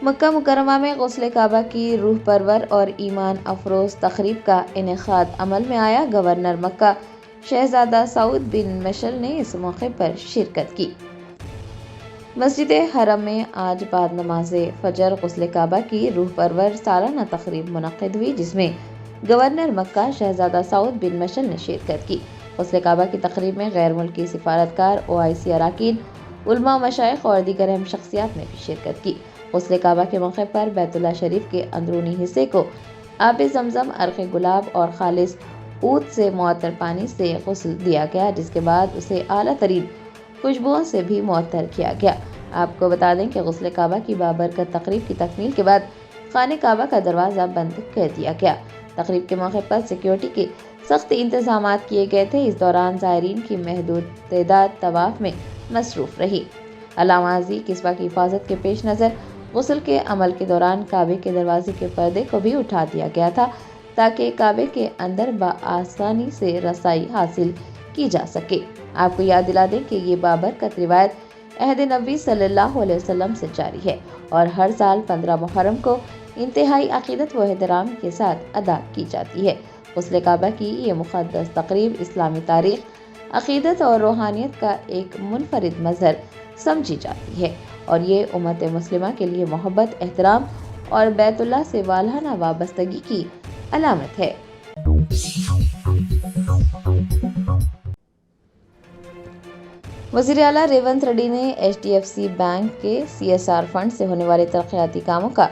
مکہ مکرمہ میں غسل کعبہ کی روح پرور اور ایمان افروز تقریب کا انعقاد عمل میں آیا۔ گورنر مکہ شہزادہ سعود بن مشعل نے اس موقع پر شرکت کی۔ مسجد حرم میں آج بعد نماز فجر غسل کعبہ کی روح پرور سالانہ تقریب منعقد ہوئی، جس میں گورنر مکہ شہزادہ سعود بن مشعل نے شرکت کی۔ غسل کعبہ کی تقریب میں غیر ملکی سفارتکار، OIC اراکین، علماء، مشائخ اور دیگر اہم شخصیات نے بھی شرکت کی۔ غسل کعبہ کے موقع پر بیت اللہ شریف کے اندرونی حصے کو آب زمزم، عرق گلاب اور خالص عود سے معطر پانی سے غسل دیا گیا، جس کے بعد اسے اعلیٰ ترین خوشبوؤں سے بھی معطر کیا گیا۔ آپ کو بتا دیں کہ غسل کعبہ کی بابرکت تقریب کی تکمیل کے بعد خانہ کعبہ کا دروازہ بند کر دیا گیا۔ تقریب کے موقع پر سیکیورٹی کے سخت انتظامات کیے گئے تھے۔ اس دوران زائرین کی محدود تعداد طواف میں مصروف رہی۔ علامازی قصبہ کی حفاظت کے پیش نظر غسل کے عمل کے دوران کعبے کے دروازے کے پردے کو بھی اٹھا دیا گیا تھا، تاکہ کعبے کے اندر بآسانی سے رسائی حاصل کی جا سکے۔ آپ کو یاد دلا دیں کہ یہ بابرکت روایت عہد نبوی صلی اللہ علیہ وسلم سے جاری ہے اور ہر سال 15 محرم کو انتہائی عقیدت و احترام کے ساتھ ادا کی جاتی ہے۔ غسل کعبہ کی یہ مقدس تقریب اسلامی تاریخ، عقیدت اور روحانیت کا ایک منفرد مظہر سمجھی جاتی ہے اور یہ امت مسلمہ کے لیے محبت، احترام اور بیت اللہ سے والہانہ وابستگی کی علامت ہے۔ وزیر اعلیٰ ریونت ریڈی نے HDFC بینک کے CSR فنڈ سے ہونے والے ترقیاتی کاموں کا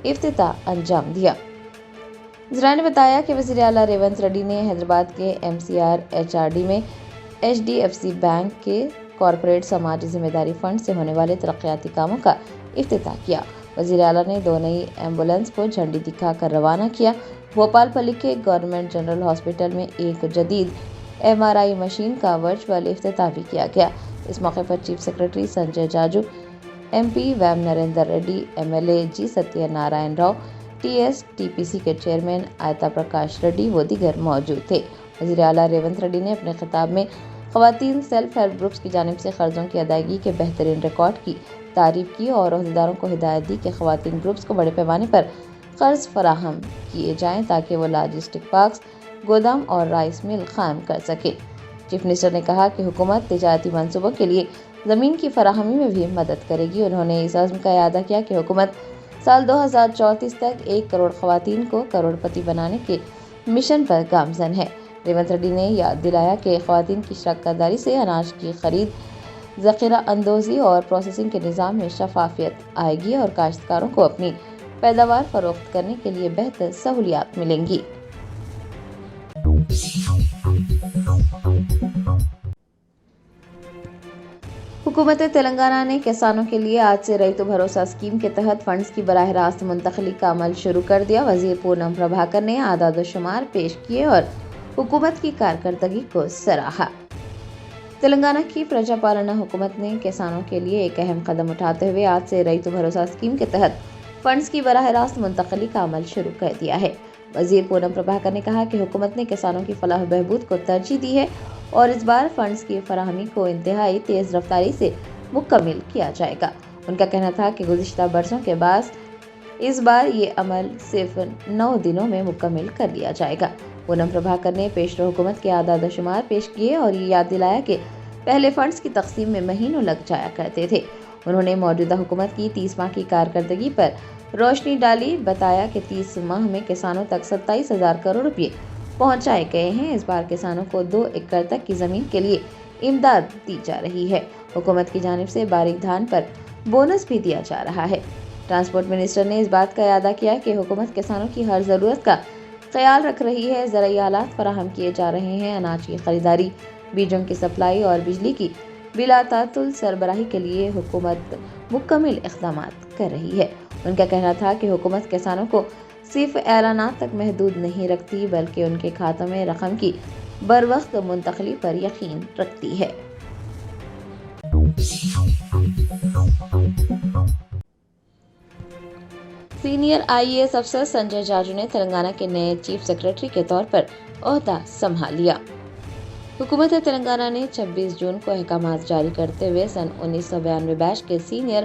افتتاح انجام دیا۔ ذرائع نے بتایا کہ وزیر اعلیٰ ریونت ریڈی نے حیدرآباد کے MCR HRD میں HDFC بینک کے کارپوریٹ سماجی ذمہ داری فنڈ سے ہونے والے ترقیاتی کاموں کا افتتاح کیا۔ وزیر اعلیٰ نے 2 نئی ایمبولینس کو جھنڈی دکھا کر روانہ کیا۔ بھوپال پلی کے گورنمنٹ جنرل ہاسپٹل میں ایک جدید MRI مشین کا ورچوئل افتتاح بھی کیا گیا۔ اس موقع پر چیف سیکرٹری سنجے جاجو، MP ویم Narendra ready, MLA G Satya Narayan Rao, TSTPC کے چیئرمین آیتا پرکاش ریڈی و دیگر موجود تھے۔ وزیر اعلیٰ ریونت ریڈی نے اپنے خطاب میں خواتین سیلف ہیلپ گروپس کی جانب سے قرضوں کی ادائیگی کے بہترین ریکارڈ کی تعریف کی اور عہدیداروں کو ہدایت دی کہ خواتین گروپس کو بڑے پیمانے پر قرض فراہم کیے جائیں تاکہ وہ لاجسٹک پارکس، گودام اور رائس مل قائم کر سکیں۔ چیف منسٹر نے کہا کہ حکومت تجارتی منصوبوں کے لیے زمین کی فراہمی میں بھی مدد کرے گی۔ انہوں نے اس عزم کا اعادہ کیا کہ حکومت سال 2034 تک 1 کروڑ خواتین کو کروڑ پتی بنانے کے مشن پر گامزن ہے۔ ریونت ریڈی نے یاد دلایا کہ خواتین کی شراکت داری سے اناج کی خرید، ذخیرہ اندوزی اور پروسیسنگ کے نظام میں شفافیت آئے گی اور کاشتکاروں کو اپنی پیداوار فروخت کرنے کے لیے بہتر سہولیات ملیں گی۔ حکومت تلنگانہ نے کسانوں کے لیے آج سے ریتو بھروسہ اسکیم کے تحت فنڈز کی براہ راست منتقلی کا عمل شروع کر دیا۔ وزیر پونم پربھاکر نے اعداد و شمار پیش کیے اور حکومت کی کارکردگی کو سراہا۔ تلنگانہ کی پرجا پالنا حکومت نے کسانوں کے لیے ایک اہم قدم اٹھاتے ہوئے آج سے ریتو بھروسہ اسکیم کے تحت فنڈز کی براہ راست منتقلی کا عمل شروع کر دیا ہے۔ وزیر پونم پربھاکر نے کہا کہ حکومت نے کسانوں کی فلاح و بہبود کو ترجیح دی ہے اور اس بار فنڈز کی فراہمی کو انتہائی تیز رفتاری سے مکمل کیا جائے گا۔ ان کا کہنا تھا کہ گزشتہ برسوں کے بعد اس بار یہ عمل صرف 9 دنوں میں مکمل کر لیا جائے گا۔ پونم پربھاکر نے پیشرو حکومت کے اعداد و شمار پیش کیے اور یہ یاد دلایا کہ پہلے فنڈز کی تقسیم میں مہینوں لگ جایا کرتے تھے۔ انہوں نے موجودہ حکومت کی 30 ماہ کی کارکردگی پر روشنی ڈالی۔ بتایا کہ 30 ماہ میں کسانوں تک 27,000 کروڑ روپے پہنچائے گئے ہیں۔ اس بار کسانوں کو 2 ایکڑ تک کی زمین کے لیے امداد دی جا رہی ہے۔ حکومت کی جانب سے باریک دھان پر بونس بھی دیا جا رہا ہے۔ ٹرانسپورٹ منسٹر نے اس بات کا اعادہ کیا کہ حکومت کسانوں کی ہر ضرورت کا خیال رکھ رہی ہے۔ زرعی آلات فراہم کیے جا رہے ہیں۔ اناج کی خریداری، بیجوں کی سپلائی اور بجلی کی بلا تعطل سربراہی کے لیے حکومت مکمل اقدامات کر رہی ہے۔ ان کا کہنا تھا کہ حکومت کسانوں کو صرف اعلانات تک محدود نہیں رکھتی بلکہ ان کے کھاتوں میں رقم کی بروقت منتقلی پر یقین رکھتی ہے۔ سینئر IAS افسر سنجے جاجو نے تلنگانہ کے نئے چیف سیکرٹری کے طور پر عہدہ سنبھال لیا۔ حکومت تلنگانہ نے 26 جون کو احکامات جاری کرتے ہوئے سن 1992 بیچ کے senior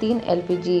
3 LPG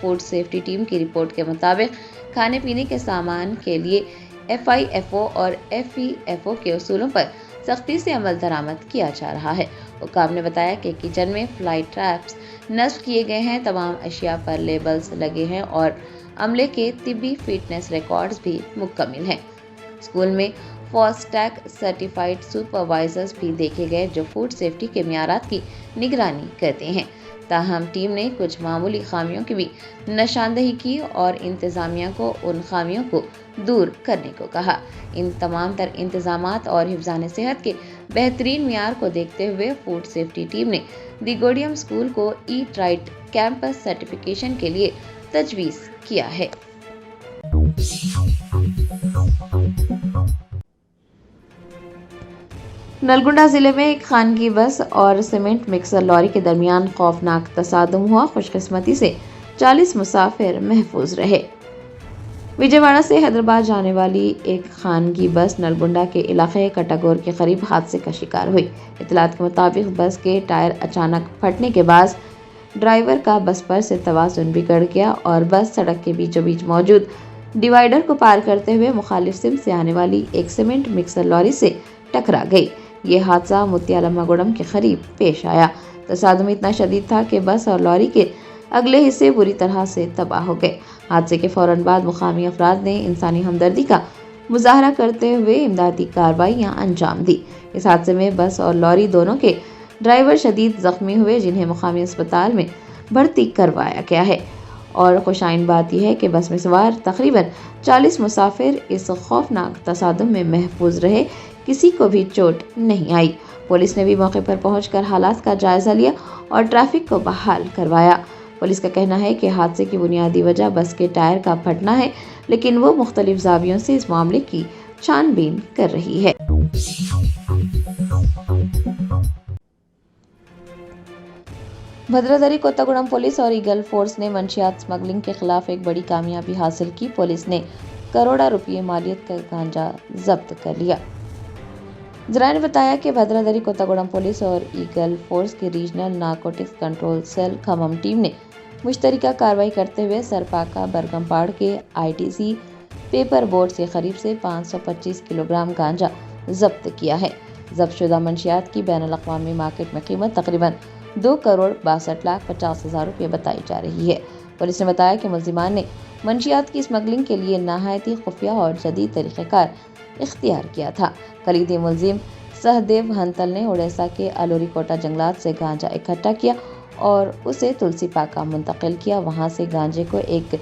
food safety team کی رپورٹ کے مطابق کھانے پینے کے سامان کے لیے FIFO اور FEFO کے اصولوں پر سختی سے عمل درآمد کیا جا رہا ہے۔ حکام نے بتایا کہ کچن میں فلائی ٹریپس نصب کیے گئے ہیں، تمام اشیاء پر لیبلز لگے ہیں اور عملے کے طبی فٹنس ریکارڈز بھی مکمل ہیں۔ اسکول میں فاسٹیگ سرٹیفائیڈ سپروائزرز بھی دیکھے گئے جو فوڈ سیفٹی کے معیارات کی نگرانی کرتے ہیں۔ تاہم ٹیم نے کچھ معمولی خامیوں کی بھی نشاندہی کی اور انتظامیہ کو ان خامیوں کو دور کرنے کو کہا۔ ان تمام تر انتظامات اور حفظان صحت کے بہترین معیار کو دیکھتے ہوئے فوڈ سیفٹی ٹیم نے دی گوڈیم اسکول کو ایٹ رائٹ کیمپس سرٹیفکیشن کے لیے تجویز کیا ہے۔ نلگنڈا ضلع میں ایک خانگی بس اور سیمنٹ مکسر لاری کے درمیان خوفناک تصادم ہوا۔ خوش قسمتی سے 40 مسافر محفوظ رہے۔ وجے واڑہ سے حیدرآباد جانے والی ایک خانگی بس نلگنڈا کے علاقے کٹاگور کے قریب حادثے کا شکار ہوئی۔ اطلاعات کے مطابق بس کے ٹائر اچانک پھٹنے کے باعث ڈرائیور کا بس پر سے توازن بگڑ گیا اور بس سڑک کے بیچوں بیچ موجود ڈیوائیڈر کو پار کرتے ہوئے مخالف سمت سے آنے والی ایک سیمنٹ مکسر لاری سے ٹکرا گئی۔ یہ حادثہ متیالما گوڑم کے قریب پیش آیا۔ تصادم اتنا شدید تھا کہ بس اور لاری کے اگلے حصے بری طرح سے تباہ ہو گئے۔ حادثے کے فوراً بعد مقامی افراد نے انسانی ہمدردی کا مظاہرہ کرتے ہوئے امدادی کارروائیاں انجام دی۔ اس حادثے میں بس اور لاری دونوں کے ڈرائیور شدید زخمی ہوئے جنہیں مقامی اسپتال میں بھرتی کروایا گیا ہے، اور خوشائن بات یہ ہے کہ بس میں سوار تقریباً 40 مسافر اس خوفناک تصادم میں محفوظ رہے، کسی کو بھی چوٹ نہیں آئی۔ پولیس نے بھی موقع پر پہنچ کر حالات کا جائزہ لیا اور ٹریفک کو بحال کروایا۔ پولیس کا کہنا ہے کہ حادثے کی بنیادی وجہ بس کے ٹائر کا پھٹنا ہے، لیکن وہ مختلف زاویوں سے اس معاملے کی چھان بین کر رہی ہے۔ بھدرادری کوتاگوڑم پولیس اور ایگل فورس نے منشیات اسمگلنگ کے خلاف ایک بڑی کامیابی حاصل کی۔ پولیس نے کروڑا روپے مالیت کا گانجا ضبط کر لیا۔ ذرائع نے بتایا کہ بھدرادری کوتاگوڑم پولیس اور ایگل فورس کی regional narcotics control cell Khammam team نے مشترکہ کارروائی کرتے ہوئے سرپاکا برگمپاڑ کے ITC پیپر بورڈ سے قریب سے 525 کلو گرام گانجا ضبط کیا ہے۔ ضبط شدہ منشیات کی بین الاقوامی مارکیٹ میں قیمت تقریباً 2,62,50,000 روپے بتائی جا رہی ہے۔ پولیس نے بتایا کہ ملزمان نے منشیات کی اسمگلنگ کے لیے نہایت خفیہ اور جدید طریقہ کار اختیار کیا تھا۔ کلیدی ملزم سہدیو ہنتل نے اڑیسہ کے الوری کوٹا جنگلات سے گانجا اکٹھا کیا اور اسے تلسی پاکا منتقل کیا۔ وہاں سے گانجے کو ایک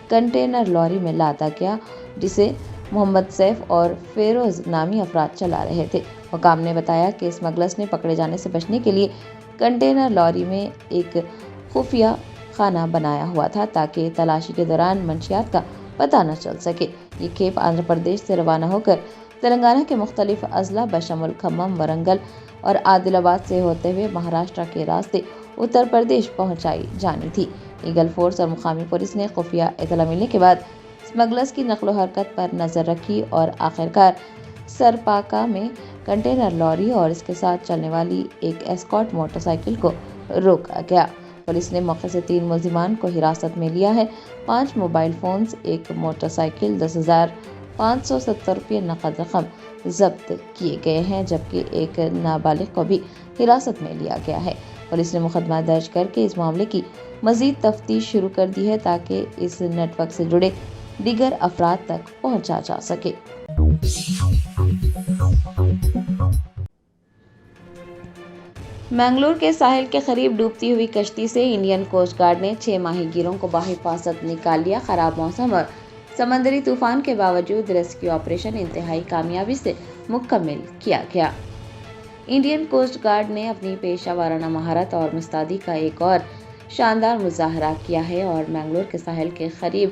کنٹینر لاری میں لادا گیا جسے محمد سیف اور فیروز نامی افراد چلا رہے تھے۔ حکام نے بتایا کہ اسمگلرز نے پکڑے جانے سے بچنے کے لیے کنٹینر لاری میں ایک خفیہ خانہ بنایا ہوا تھا تاکہ تلاشی کے دوران منشیات کا پتہ نہ چل سکے۔ یہ کھیپ آندھرا پردیش سے روانہ ہو کر تلنگانہ کے مختلف اضلاع بشمول کھمم، ورنگل اور عادل آباد سے ہوتے ہوئے مہاراشٹر کے راستے اتر پردیش پہنچائی جانی تھی۔ ایگل فورس اور مقامی پولیس نے خفیہ اطلاع ملنے کے بعد اسمگلرز کی نقل و حرکت پر نظر رکھی اور آخرکار سرپاکا میں کنٹینر لاری اور اس کے ساتھ چلنے والی ایک ایسکارٹ موٹر سائیکل کو روکا گیا۔ پولیس نے موقع سے 3 ملزمان کو حراست میں لیا ہے۔ 5 موبائل فونز، ایک موٹر سائیکل، 10,570 روپے نقد رقم ضبط کیے گئے ہیں، جبکہ ایک نابالغ کو بھی حراست میں لیا گیا ہے۔ پولیس نے مقدمہ درج کر کے اس معاملے کی مزید تفتیش شروع کر دی ہے تاکہ اس نیٹ ورک سے جڑے دیگر افراد تک پہنچا جا سکے۔ منگلور کے ساحل کے قریب ڈوبتی ہوئی کشتی سے انڈین کوسٹ گارڈ نے 6 ماہی گیروں کو بحفاظت نکال لیا۔ خراب موسم اور سمندری طوفان کے باوجود ریسکیو آپریشن انتہائی کامیابی سے مکمل کیا گیا۔ انڈین کوسٹ گارڈ نے اپنی پیشہ ورانہ مہارت اور مستعدی کا ایک اور شاندار مظاہرہ کیا ہے اور منگلور کے ساحل کے قریب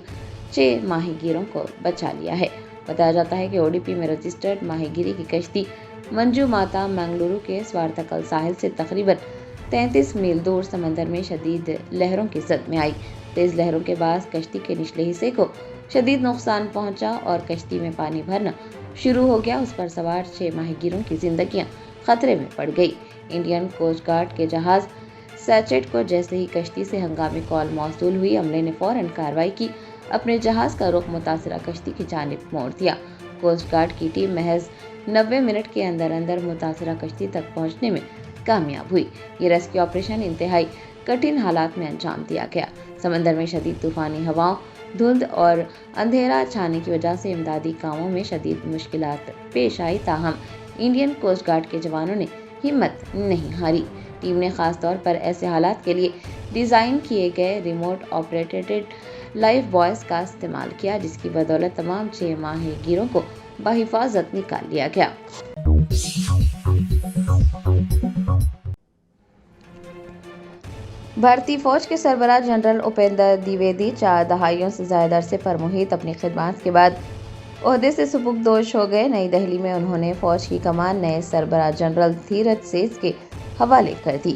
6 ماہی گیروں کو بچا لیا ہے۔ بتایا جاتا ہے کہ ODP میں رجسٹرڈ ماہی گیری کی کشتی منجو ماتا منگلورو کے سوارتکل ساحل سے تقریباً 33 میل دور سمندر میں شدید لہروں کی زد میں آئی۔ تیز لہروں کے باعث کشتی کے نچلے حصے کو شدید نقصان پہنچا اور کشتی میں پانی بھرنا شروع ہو گیا۔ اس پر سوار 6 ماہی گیروں کی زندگیاں خطرے میں پڑ گئی۔ انڈین کوسٹ گارڈ کے جہاز سیچٹ کو جیسے ہی کشتی سے ہنگامی کال موصول ہوئی، عملے نے فوراً کارروائی کی، اپنے جہاز کا رخ متاثرہ کشتی کی جانب موڑ دیا۔ کوسٹ گارڈ کی ٹیم محض 90 منٹ کے اندر اندر متاثرہ کشتی تک پہنچنے میں کامیاب ہوئی۔ یہ ریسکیو آپریشن انتہائی کٹھن حالات میں انجام دیا گیا۔ سمندر میں شدید طوفانی ہواؤں، دھند اور اندھیرا چھانے کی وجہ سے امدادی کاموں میں شدید مشکلات پیش آئی، تاہم انڈین کوسٹ گارڈ کے جوانوں نے ہمت نہیں ہاری۔ ٹیم نے خاص طور پر ایسے حالات کے لیے ڈیزائن کیے گئے ریموٹ آپریٹڈ لائف بوائز کا استعمال کیا، جس کی بدولت تمام 6 ماہی گیروں کو بحفاظت نکال لیا گیا۔ بھارتی فوج کے سربراہ جنرل اپیندر دیویدی 4 دہائیوں سے زائد عرصے پر محیط اپنی خدمات کے بعد عہدے سے سبکدوش ہو گئے۔ نئی دہلی میں انہوں نے فوج کی کمان نئے سربراہ جنرل دھیرج سیٹھ کے حوالے کر دی۔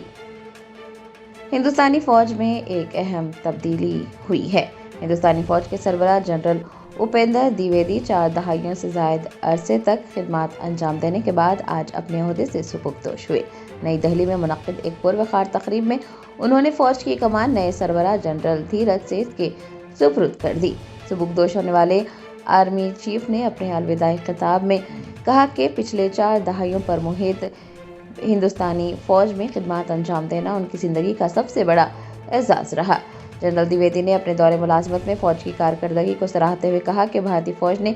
ہندوستانی فوج میں ایک اہم تبدیلی ہوئی ہے۔ ہندوستانی فوج کے سربراہ جنرل اپیندر دیویدی 4 دہائیوں سے زائد عرصے تک خدمات انجام دینے کے بعد آج اپنے عہدے سے سبکدوش ہوئے۔ نئی دہلی میں منعقد ایک پروخار تقریب میں انہوں نے فوج کی کمان نئے سربراہ جنرل دھیرج سیٹھ کے سپرد کر دی۔ سبکدوش ہونے والے آرمی چیف نے اپنے الوداعی خطاب میں کہا کہ پچھلے 4 دہائیوں پر محیط ہندوستانی فوج میں خدمات انجام دینا ان کی زندگی کا سب سے بڑا اعزاز رہا۔ جنرل دیویدی نے اپنے دور ملازمت میں فوج کی کارکردگی کو سراہتے ہوئے کہا کہ بھارتی فوج نے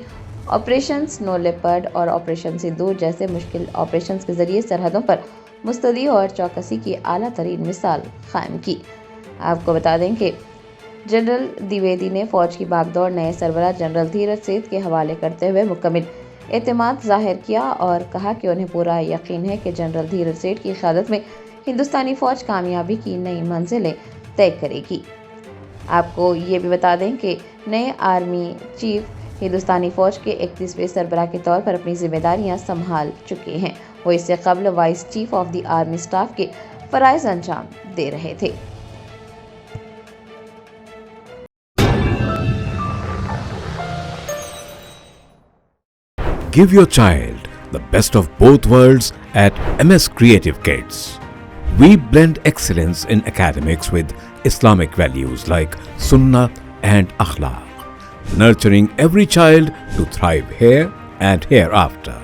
آپریشن سنو لیپرڈ اور آپریشن سندور جیسے مشکل آپریشنز کے ذریعے سرحدوں پر مستعدی اور چوکسی کی اعلیٰ ترین مثال قائم کی۔ آپ کو بتا دیں کہ جنرل دیویدی نے فوج کی باغ دوڑ نئے سربراہ جنرل دھیرج سیٹھ کے حوالے کرتے ہوئے مکمل اعتماد ظاہر کیا اور کہا کہ انہیں پورا یقین ہے کہ جنرل دھیرج سیٹھ کی قیادت میں ہندوستانی فوج کامیابی کی نئی منزلیں طے کرے گی۔ آپ کو یہ بھی بتا دیں کہ نئے آرمی چیف ہندوستانی فوج کے 31ویں سربراہ کے طور پر اپنی ذمہ داریاں سنبھال چکے ہیں۔ وہ اس سے قبل vice chief of the army staff کے فرائض انجام دے رہے تھے۔ Give your child the best of both worlds at MS Creative Kids. We blend excellence in academics with Islamic values like Sunnah and Akhlaq, nurturing every child to thrive here and hereafter.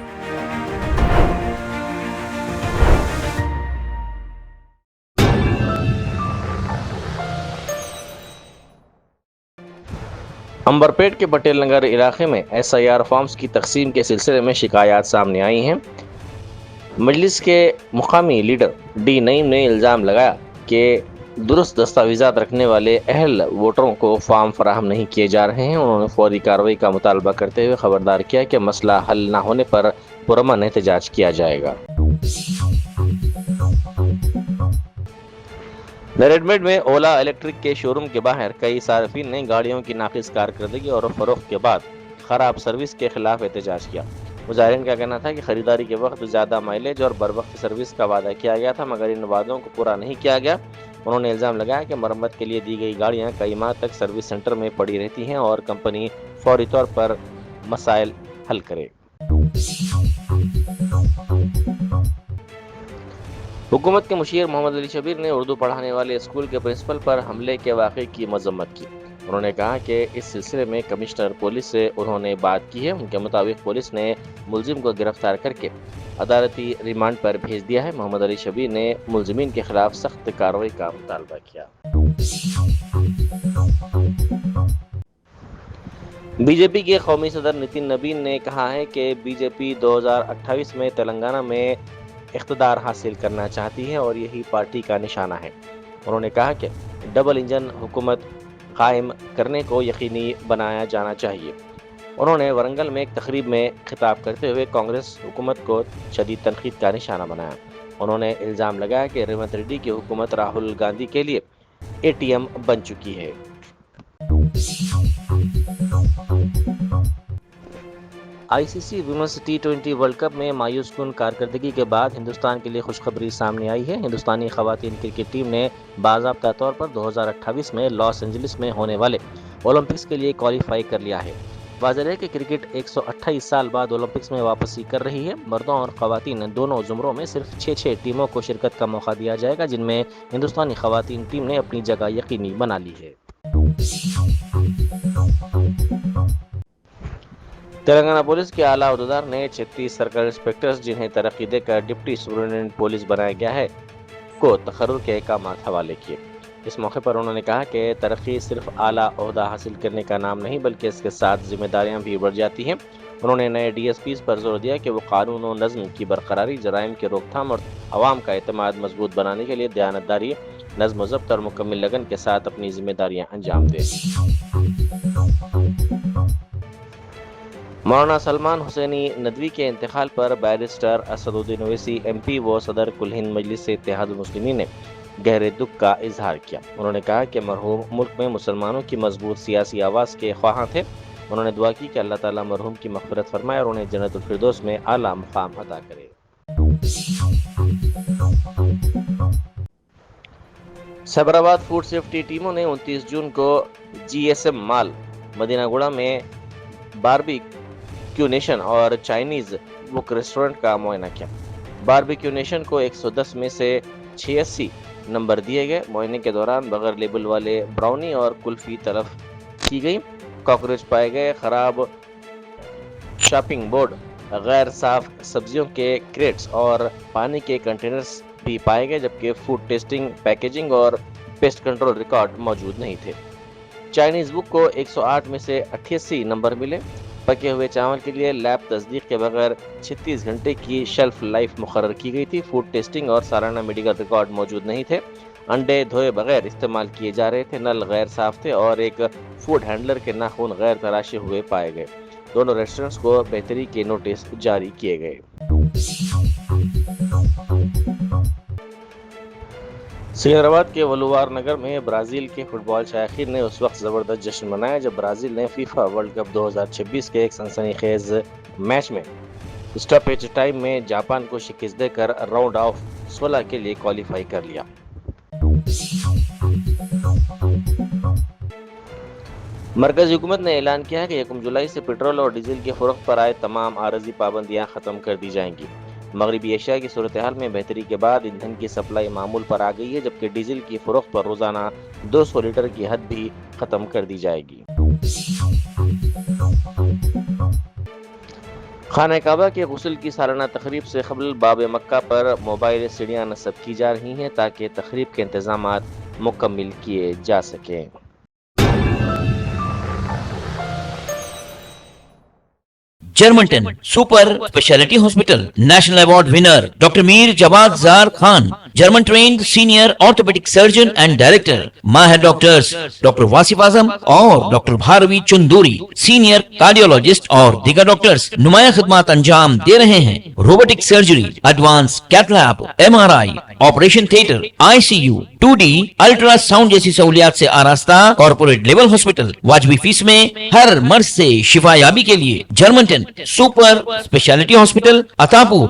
عنبرپیٹ کے پٹیل نگر علاقے میں SIR forms کی تقسیم کے سلسلے میں شکایات سامنے آئی ہیں۔ مجلس کے مقامی لیڈر ڈی نعیم نے الزام لگایا کہ درست دستاویزات رکھنے والے اہل ووٹروں کو فارم فراہم نہیں کیے جا رہے ہیں۔ انہوں نے فوری کارروائی کا مطالبہ کرتے ہوئے خبردار کیا کہ مسئلہ حل نہ ہونے پر پرامن احتجاج کیا جائے گا۔ ریڈ میں اولا الیکٹرک کے شو روم کے باہر کئی صارفین نے گاڑیوں کی ناقص کارکردگی اور فروخت کے بعد خراب سروس کے خلاف احتجاج کیا۔ مظاہرین کا کہنا تھا کہ خریداری کے وقت زیادہ مائلیج اور بروقت سروس کا وعدہ کیا گیا تھا، مگر ان وعدوں کو پورا نہیں کیا گیا۔ انہوں نے الزام لگایا کہ مرمت کے لیے دی گئی گاڑیاں کئی ماہ تک سروس سینٹر میں پڑی رہتی ہیں اور کمپنی فوری طور پر مسائل حل کرے۔ حکومت کے مشیر محمد علی شبیر نے اردو پڑھانے والے اسکول کے پرنسپل پر حملے کے واقعے کی مذمت کی۔ انہوں نے کہا کہ اس سلسلے میں کمشنر پولیس سے انہوں نے بات کی ہے۔ ان کے مطابق پولیس نے ملزم کو گرفتار کر کے عدالتی ریمانڈ پر بھیج دیا ہے۔ محمد علی شبیر نے ملزمین کے خلاف سخت کارروائی کا مطالبہ کیا۔ بی جے پی کے قومی صدر نتن نبین نے کہا ہے کہ بی جے پی 2028 میں تلنگانہ میں اقتدار حاصل کرنا چاہتی ہے اور یہی پارٹی کا نشانہ ہے۔ انہوں نے کہا کہ ڈبل انجن حکومت قائم کرنے کو یقینی بنایا جانا چاہیے۔ انہوں نے ورنگل میں ایک تقریب میں خطاب کرتے ہوئے کانگریس حکومت کو شدید تنقید کا نشانہ بنایا۔ انہوں نے الزام لگایا کہ ریونت ریڈی کی حکومت راہل گاندھی کے لیے ATM بن چکی ہے۔ ICC women's T20 world cup میں مایوس کن کارکردگی کے بعد ہندوستان کے لیے خوشخبری سامنے آئی ہے۔ ہندوستانی خواتین کرکٹ ٹیم نے باضابطہ طور پر 2028 میں لاس اینجلس میں ہونے والے اولمپکس کے لیے کوالیفائی کر لیا ہے۔ واضح ہے کہ کرکٹ 128 سال بعد اولمپکس میں واپسی کر رہی ہے. مردوں اور خواتین دونوں زمروں میں صرف 6 ٹیموں کو شرکت کا موقع دیا جائے گا، جن میں ہندوستانی خواتین ٹیم نے اپنی جگہ یقینی بنا لی ہے. تلنگانہ پولیس کے اعلیٰ عہدیدار نے 36 سرکل انسپکٹرز جنہیں ترقی دے کر ڈپٹی سپرنٹینڈنٹ پولیس بنایا گیا ہے کو تقرر کے احکامات حوالے کیے. اس موقع پر انہوں نے کہا کہ ترقی صرف اعلیٰ عہدہ حاصل کرنے کا نام نہیں بلکہ اس کے ساتھ ذمہ داریاں بھی بڑھ جاتی ہیں. انہوں نے نئے ڈی ایس پیز پر زور دیا کہ وہ قانون و نظم کی برقراری، جرائم کی روک تھام اور عوام کا اعتماد مضبوط بنانے کے لیے دیانتداری، نظم و ضبط اور مکمل لگن کے ساتھ اپنی ذمہ داریاں انجام دیں. مولانا سلمان حسینی ندوی کے انتقال پر بیرسٹر اسد الدین اویسی ایم پی و صدر کل ہند مجلس اتحاد المسلمین نے گہرے دکھ کا اظہار کیا. انہوں نے کہا کہ مرحوم ملک میں مسلمانوں کی مضبوط سیاسی آواز کے خواہاں تھے. انہوں نے دعا کی کہ اللہ تعالیٰ مرحوم کی مغفرت فرمائے اور انہیں جنت الفردوس میں اعلیٰ مقام عطا کرے. سائبرآباد فوڈ سیفٹی ٹیموں نے 29 جون کو جی ایس ایم مال مدینہ گوڑا میں باربیکیو نیشن اور چائنیز بک ریسٹورنٹ کا معائنہ کیا. باربیکیو نیشن کو 110 میں سے 86 نمبر دیے گئے. معائنے کے دوران بغیر لیبل والے براؤنی اور کلفی تلف کی گئی. کاکروچ پائے گئے. خراب شاپنگ بورڈ، غیر صاف سبزیوں کے کریٹس اور پانی کے کنٹینرز بھی پائے گئے، جبکہ فوڈ ٹیسٹنگ، پیکیجنگ اور پیسٹ کنٹرول ریکارڈ موجود نہیں تھے. چائنیز بک کو 108 میں سے 88 نمبر ملے. پکے ہوئے چاول کے لیے لیب تصدیق کے بغیر 36 گھنٹے کی شیلف لائف مقرر کی گئی تھی. فوڈ ٹیسٹنگ اور سالانہ میڈیکل ریکارڈ موجود نہیں تھے. انڈے دھوئے بغیر استعمال کیے جا رہے تھے. نل غیر صاف تھے اور ایک فوڈ ہینڈلر کے ناخن غیر تراشے ہوئے پائے گئے. دونوں ریسٹورنٹس کو بہتری کے نوٹس جاری کیے گئے. سکندرآباد کے ولوار نگر میں برازیل کے فٹ بال شائقین نے اس وقت زبردست جشن منایا جب برازیل نے فیفا ورلڈ کپ 2026 کے ایک سنسنی خیز میچ میں اسٹاپیج ٹائم میں جاپان کو شکست دے کر راؤنڈ آف 16 کے لیے کوالیفائی کر لیا. مرکزی حکومت نے اعلان کیا ہے کہ 1 جولائی سے پٹرول اور ڈیزل کی فروخت پر عائد تمام عارضی پابندیاں ختم کر دی جائیں گی. مغربی ایشیا کی صورتحال میں بہتری کے بعد ایندھن کی سپلائی معمول پر آ گئی ہے، جبکہ ڈیزل کی فروخت پر روزانہ 200 لیٹر کی حد بھی ختم کر دی جائے گی. خانہ کعبہ کے غسل کی سالانہ تقریب سے قبل باب مکہ پر موبائل سیڑھیاں نصب کی جا رہی ہیں تاکہ تقریب کے انتظامات مکمل کیے جا سکیں. Germanton super specialty hospital national award winner doctor Mir Jawad Zar Khan, German trained senior orthopaedic surgeon and director. ماہر ڈاکٹرز ڈاکٹر واصف اعظم اور doctor Bharavi Chandori, senior cardiologist اور دیگر ڈاکٹرز نمایاں خدمات انجام دے رہے ہیں. Robotic surgery, advance cath lab, MRI، operation theatre, ICU، 2D ultrasound جیسی سہولیات سے آراستہ کارپوریٹ لیول ہاسپٹل. واجبی فیس میں ہر مرض سے شفا یابی کے لیے جرمنٹن سپر اسپیشلٹی ہاسپٹل، عطاپور